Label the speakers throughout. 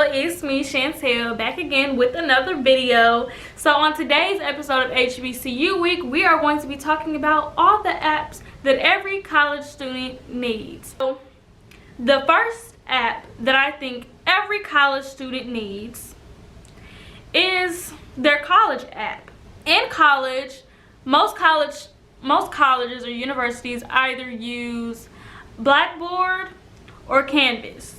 Speaker 1: y'all, it's me Chantel back again with another video. So on today's episode of HBCU week, we are going to be talking about all the apps that every college student needs. So the first app that I think every college student needs is their college app. In college, most colleges or universities either use Blackboard or Canvas.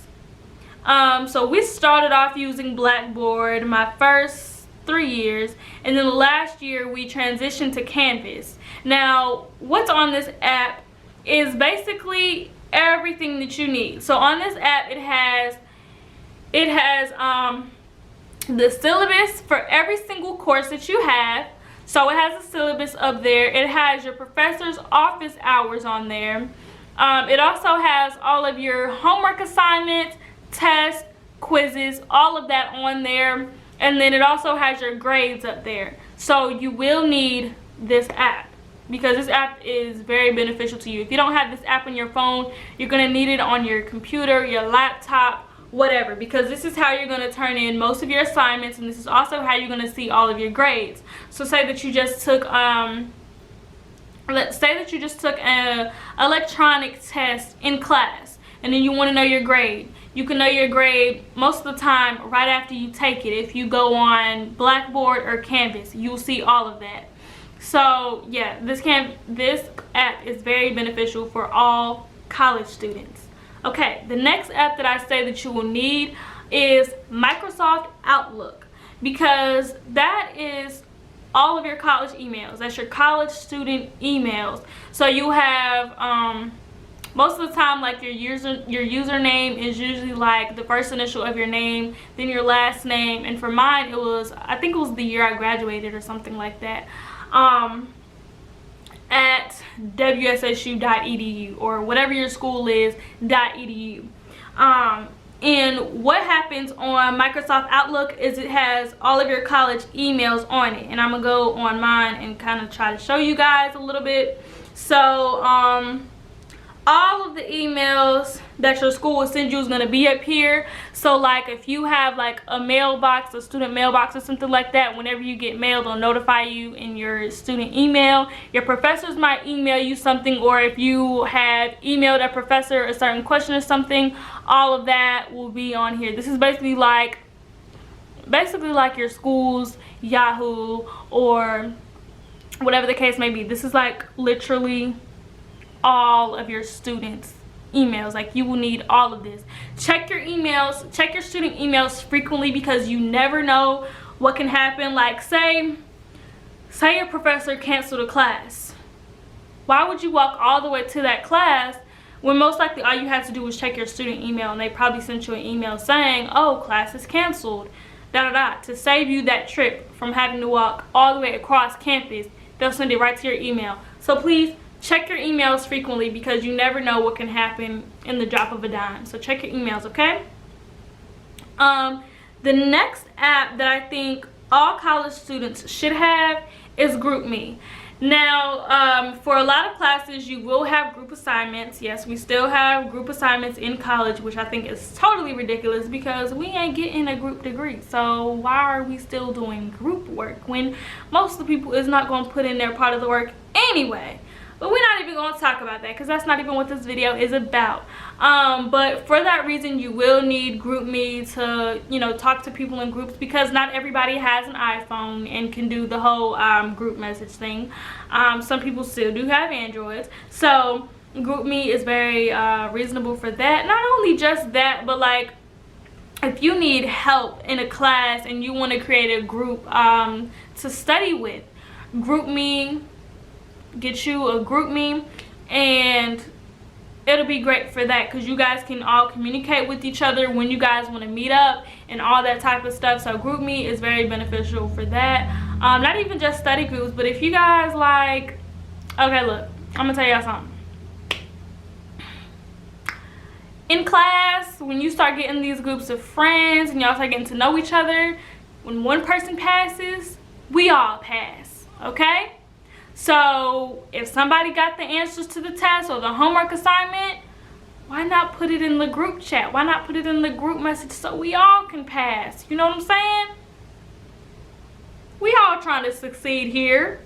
Speaker 1: So we started off using Blackboard my first 3 years, and then last year we transitioned to Canvas. Now what's on this app is basically everything that you need. So on this app it has the syllabus for every single course that you have. So it has a syllabus up there. It has your professor's office hours on there. It also has all of your homework assignments, tests, quizzes, all of that on there. And then it also has your grades up there. So you will need this app because this app is very beneficial to you. If you don't have this app on your phone, you're going to need it on your computer, your laptop, whatever, because this is how you're going to turn in most of your assignments, and this is also how you're going to see all of your grades. So say that you just took let's say that you just took an electronic test in class, and then you want to know your grade. You can know your grade most of the time right after you take it. If you go on Blackboard or Canvas, you'll see all of that. So yeah, this app is very beneficial for all college students. Okay, the next app that I say that you will need is Microsoft Outlook, because that is all of your college emails. That's your college student emails. So you have most of the time, like your username is usually like the first initial of your name, then your last name, and for mine I think it was the year I graduated or something like that, at wssu.edu or whatever your school is .edu. And what happens on Microsoft Outlook is it has all of your college emails on it, and I'm gonna go on mine and kind of try to show you guys a little bit. So all of the emails that your school will send you is going to be up here. So like if you have like a mailbox, a student mailbox or something like that, whenever you get mail, they'll notify you in your student email. Your professors might email you something, or if you have emailed a professor a certain question or something, all of that will be on here. This is basically like your school's Yahoo or whatever the case may be. This is like literally all of your students' emails. Like, you will need all of this. Check your emails, check your student emails frequently, because you never know what can happen. Like say your professor canceled a class. Why would you walk all the way to that class when most likely all you had to do was check your student email, and they probably sent you an email saying, oh, class is canceled, to save you that trip from having to walk all the way across campus. They'll send it right to your email. So please check your emails frequently, because you never know what can happen in the drop of a dime. So check your emails, okay? The next app that I think all college students should have is GroupMe. Now, for a lot of classes, you will have group assignments. Yes, we still have group assignments in college, which I think is totally ridiculous, because we ain't getting a group degree. So why are we still doing group work when most of the people is not going to put in their part of the work anyway? But we're not even going to talk about that, because that's not even what this video is about. But for that reason, you will need GroupMe to, talk to people in groups, because not everybody has an iPhone and can do the whole group message thing. Some people still do have Androids. So GroupMe is very reasonable for that. Not only just that, but like if you need help in a class and you want to create a group to study with, GroupMe. Get you a GroupMe, and it'll be great for that, because you guys can all communicate with each other when you guys want to meet up and all that type of stuff. So GroupMe is very beneficial for that. Not even just study groups, but if you guys like, okay, look, I'm gonna tell y'all something. In class, when you start getting these groups of friends and y'all start getting to know each other, when one person passes, we all pass, okay? So if somebody got the answers to the test or the homework assignment, why not put it in the group chat? Why not put it in the group message so we all can pass? You know what I'm saying? We all trying to succeed here.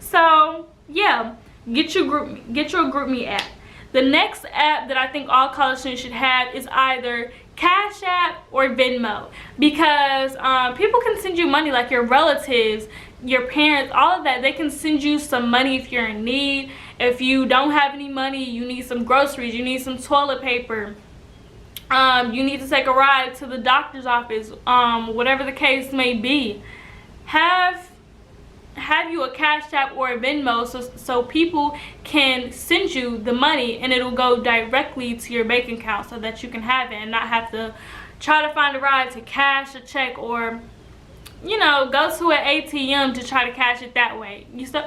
Speaker 1: So yeah, get your GroupMe app. The next app that I think all college students should have is either Cash App or Venmo, because people can send you money, like your relatives, your parents, all of that. They can send you some money if you're in need. If you don't have any money, you need some groceries, you need some toilet paper, you need to take a ride to the doctor's office, whatever the case may be. Have you a Cash App or a Venmo so people can send you the money and it'll go directly to your bank account so that you can have it and not have to try to find a ride to cash a check, or you know, go to an ATM to try to cash it that way. So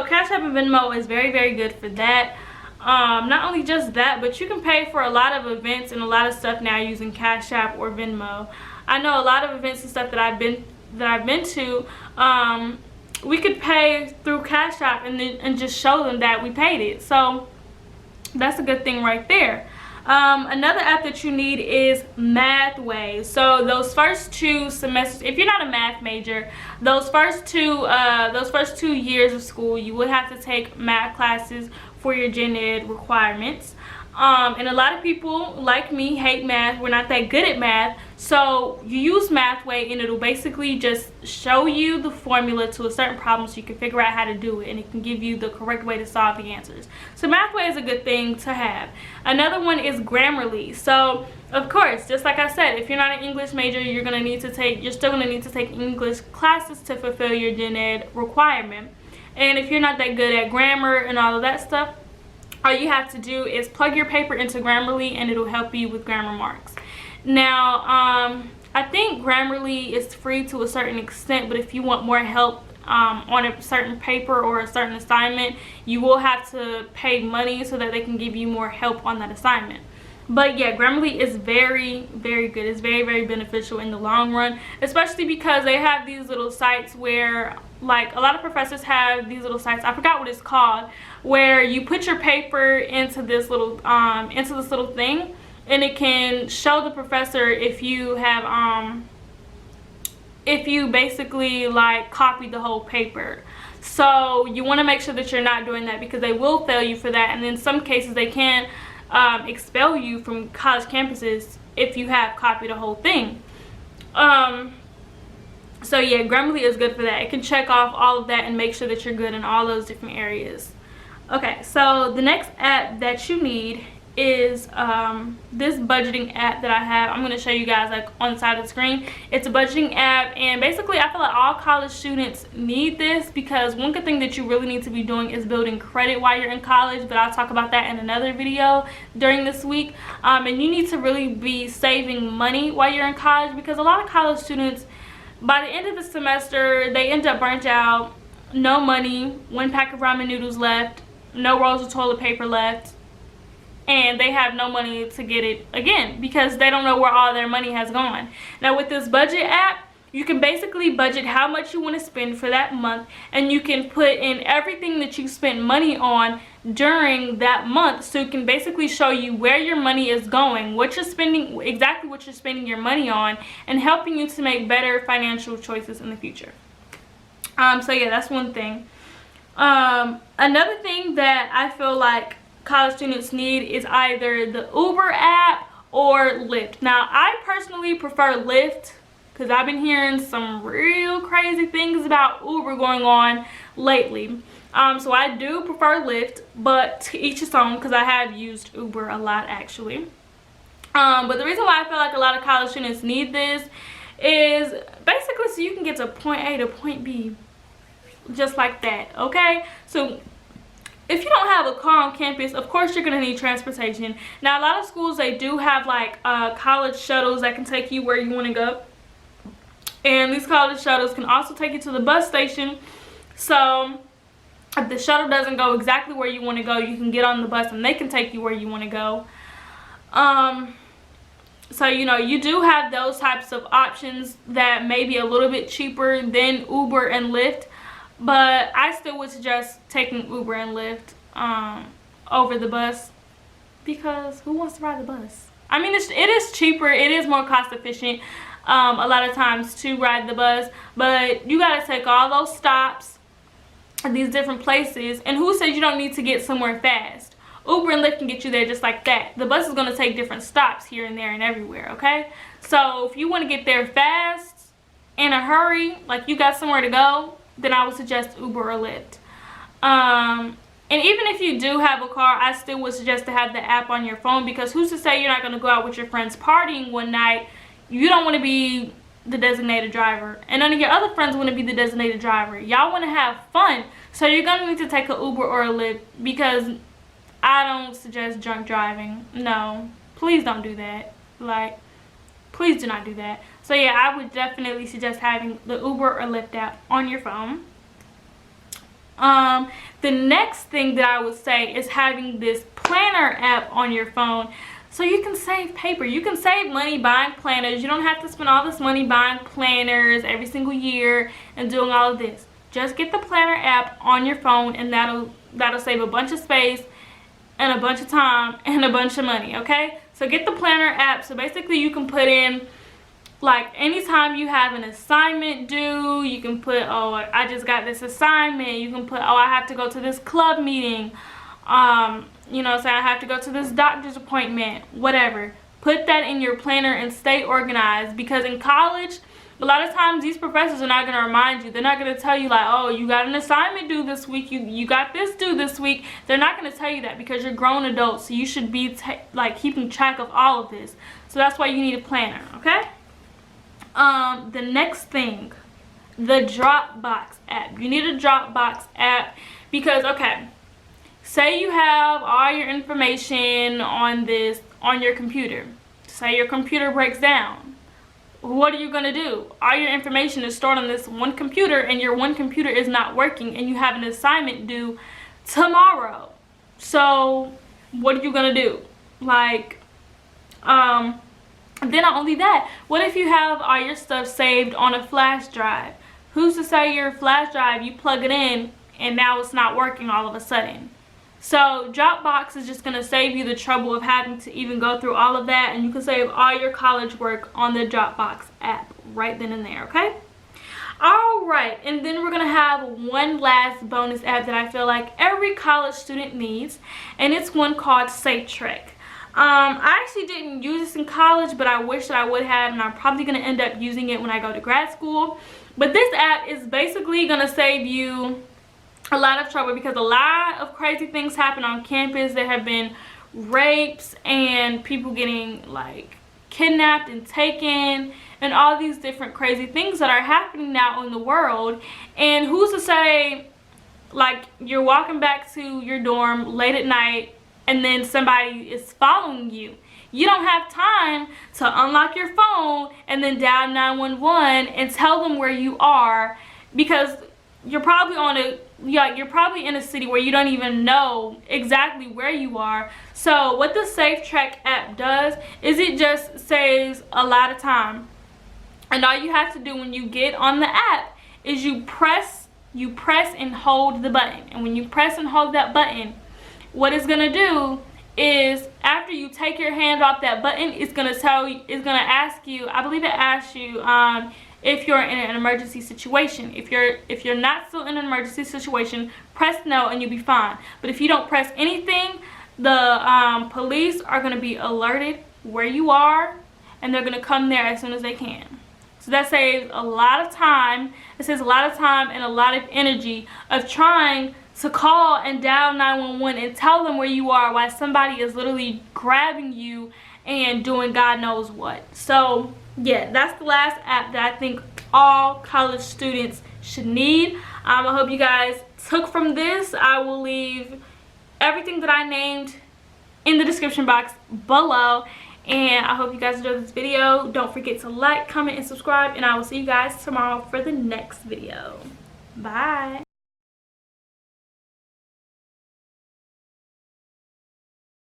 Speaker 1: Cash App and Venmo is very, very good for that. Not only just that, but you can pay for a lot of events and a lot of stuff now using Cash App or Venmo. I know a lot of events and stuff that I've been to, we could pay through Cash App and just show them that we paid it. So that's a good thing right there. Another app that you need is Mathway. So those first 2 semesters, if you're not a math major, those first two years of school, you would have to take math classes for your gen ed requirements. And a lot of people like me hate math. We're not that good at math, so you use Mathway and it'll basically just show you the formula to a certain problem so you can figure out how to do it, and it can give you the correct way to solve the answers. So Mathway is a good thing to have. Another one is Grammarly. So of course, just like I said, if you're not an English major, you're still gonna need to take English classes to fulfill your gen ed requirement. And if you're not that good at grammar and all of that stuff, all you have to do is plug your paper into Grammarly and it'll help you with grammar marks. Now, I think Grammarly is free to a certain extent, but if you want more help on a certain paper or a certain assignment, you will have to pay money so that they can give you more help on that assignment. But yeah, Grammarly is very, very good. It's very, very beneficial in the long run, especially because they have these little sites where, like, a lot of professors have these little sites, I forgot what it's called, where you put your paper into this little thing, and it can show the professor if you have if you basically like copied the whole paper. So you want to make sure that you're not doing that, because they will fail you for that, and in some cases they can expel you from college campuses if you have copied the whole thing. So yeah, Grammarly is good for that. It can check off all of that and make sure that you're good in all those different areas. Okay, so the next app that you need is this budgeting app that I have. I'm going to show you guys like on the side of the screen. It's a budgeting app, and basically I feel like all college students need this, because one good thing that you really need to be doing is building credit while you're in college, but I'll talk about that in another video during this week. And you need to really be saving money while you're in college, because a lot of college students, by the end of the semester, they end up burnt out, no money, 1 pack of ramen noodles left, no rolls of toilet paper left, and they have no money to get it again because they don't know where all their money has gone. Now with this budget app, you can basically budget how much you want to spend for that month, and you can put in everything that you spent money on during that month, so it can basically show you where your money is going, what you're spending, exactly what you're spending your money on, and helping you to make better financial choices in the future. So yeah, that's one thing. Another thing that I feel like college students need is either the Uber app or Lyft. Now I personally prefer Lyft, because I've been hearing some real crazy things about Uber going on lately. So I do prefer Lyft, but to each his own, because I have used Uber a lot actually. But the reason why I feel like a lot of college students need this is basically so you can get to point A to point B just like that, okay? So if you don't have a car on campus, of course you're going to need transportation. Now a lot of schools, they do have like college shuttles that can take you where you want to go. And these college shuttles can also take you to the bus station. So if the shuttle doesn't go exactly where you want to go, you can get on the bus and they can take you where you want to go. So you know, you do have those types of options that may be a little bit cheaper than Uber and Lyft. But I still would suggest taking Uber and Lyft over the bus. because who wants to ride the bus? I mean, it is cheaper, it is more cost efficient a lot of times to ride the bus, but you gotta take all those stops at these different places. And who says you don't need to get somewhere fast? Uber and Lyft can get you there just like that. The bus is going to take different stops here and there and everywhere, okay? So if you want to get there fast, in a hurry, like you got somewhere to go, then I would suggest Uber or Lyft. And even if you do have a car, I still would suggest to have the app on your phone, because who's to say you're not going to go out with your friends partying one night? You don't want to be the designated driver, and none of your other friends want to be the designated driver. Y'all want to have fun, so you're going to need to take an Uber or a Lyft, because I don't suggest drunk driving. No, please don't do that. Like, please do not do that. So yeah, I would definitely suggest having the Uber or Lyft app on your phone. The next thing that I would say is having this planner app on your phone, so you can save paper. You can save money buying planners. You don't have to spend all this money buying planners every single year and doing all of this. Just get the planner app on your phone, and that'll save a bunch of space and a bunch of time and a bunch of money, okay? So get the planner app. So basically you can put in, like, anytime you have an assignment due, you can put, oh, I just got this assignment. You can put, oh, I have to go to this club meeting. You know, say I have to go to this doctor's appointment, whatever. Put that in your planner and stay organized, because in college, a lot of times these professors are not going to remind you. They're not going to tell you, like, oh, you got an assignment due this week, you got this due this week. They're not going to tell you that, because you're grown adults, so you should be like keeping track of all of this. So that's why you need a planner, okay? The next thing, the Dropbox app. You need a Dropbox app because, okay, say you have all your information on your computer. Say your computer breaks down. What are you going to do? All your information is stored on this one computer, and your one computer is not working, and you have an assignment due tomorrow. So what are you going to do? Like, then not only that, what if you have all your stuff saved on a flash drive? Who's to say your flash drive, you plug it in and now it's not working all of a sudden? So Dropbox is just going to save you the trouble of having to even go through all of that, and you can save all your college work on the Dropbox app right then and there, okay? Alright, and then we're going to have one last bonus app that I feel like every college student needs, and it's one called SafeTrack. I actually didn't use this in college, but I wish that I would have, and I'm probably going to end up using it when I go to grad school. But this app is basically going to save you a lot of trouble, because a lot of crazy things happen on campus. There have been rapes and people getting like kidnapped and taken, and all these different crazy things that are happening now in the world. And who's to say, like, you're walking back to your dorm late at night and then somebody is following you. You don't have time to unlock your phone and then dial 911 and tell them where you are, because you're probably you're probably in a city where you don't even know exactly where you are. So what the SafeTrack app does is it just saves a lot of time. And all you have to do when you get on the app is you press and hold the button. And when you press and hold that button, what it's gonna do is, after you take your hand off that button, it's gonna ask you, I believe it asks you if you're in an emergency situation. If you're not still in an emergency situation, press no and you'll be fine. But if you don't press anything, the police are going to be alerted where you are, and they're going to come there as soon as they can. So that saves a lot of time. It saves a lot of time and a lot of energy of trying to call and dial 911 and tell them where you are while somebody is literally grabbing you and doing God knows what. So yeah, that's the last app that I think all college students should need. I hope you guys took from this. I will leave everything that I named in the description box below, and I hope you guys enjoyed this video. Don't forget to like, comment, and subscribe, and I will see you guys tomorrow for the next video. Bye.